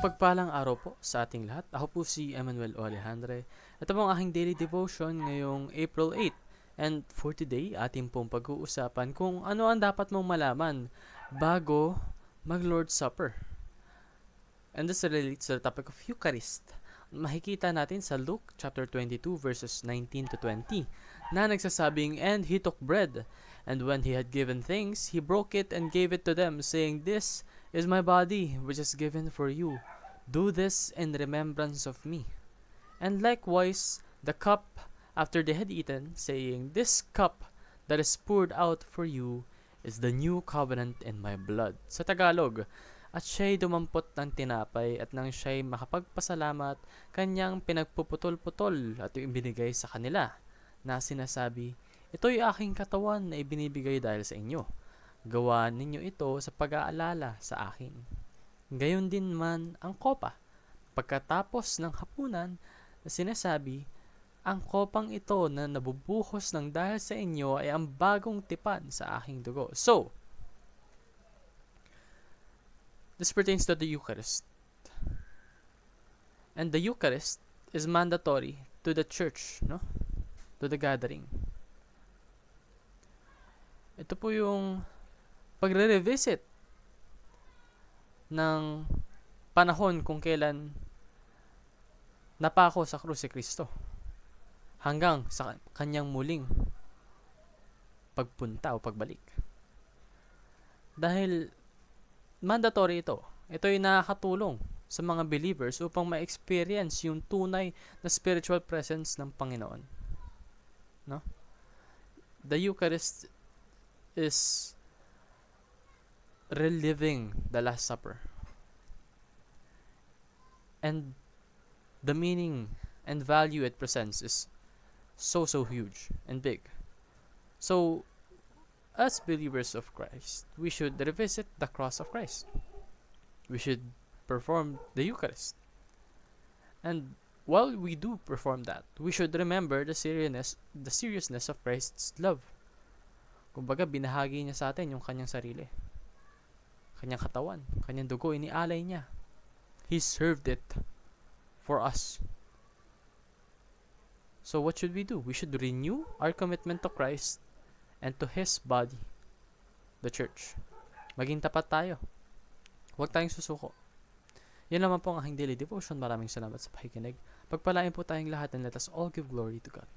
Mapagpalang araw po sa ating lahat. Ako po si Emmanuel O. Alejandre. Ito po ang aking daily devotion ngayong April 8. And for today, ating pong pag-uusapan kung ano ang dapat mong malaman bago mag-Lord's Supper. And this relates to the topic of Eucharist. Makikita natin sa Luke chapter 22 verses 19 to 20 na nagsasabing, "And he took bread, and when he had given thanks, he broke it and gave it to them, saying, 'This is my body, which is given for you. Do this in remembrance of me.' And likewise the cup after they had eaten, saying, 'This cup that is poured out for you is the new covenant in my blood.'" Sa Tagalog, "At siya'y dumampot ng tinapay at nang siya'y makapagpasalamat, kanyang pinagpuputol-putol at ibinigay sa kanila, na sinasabi, 'Ito'y aking katawan na ibinibigay dahil sa inyo. Gawa ninyo ito sa pag-aalala sa akin.' Gayon din man ang kopa, pagkatapos ng hapunan, na sinasabi, 'Ang kopang ito na nabubuhos ng dahil sa inyo ay ang bagong tipan sa aking dugo.'" So, this pertains to the Eucharist. And the Eucharist is mandatory to the church, no? To the gathering. Ito po yung pagre-revisit ng panahon kung kailan napako sa krus si Kristo hanggang sa kanyang muling pagpunta o pagbalik. Dahil mandatory ito. Ito ay nakakatulong sa mga believers upang ma-experience yung tunay na spiritual presence ng Panginoon. No? The Eucharist is reliving the Last Supper. And the meaning and value it presents is so huge and big. So, as believers of Christ, we should revisit the cross of Christ. We should perform the Eucharist. And while we do perform that, we should remember the seriousness of Christ's love. Kumbaga, binahagi niya sa atin yung kanyang sarili. Kanyang katawan, kanyang dugo, inialay niya. He served it for us. So what should we do? We should renew our commitment to Christ and to His body, the church. Maging tapat tayo. Huwag tayong susuko. Yan naman po ang aking daily devotion. Maraming salamat sa pakikinig. Pagpalain po tayong lahat and let us all give glory to God.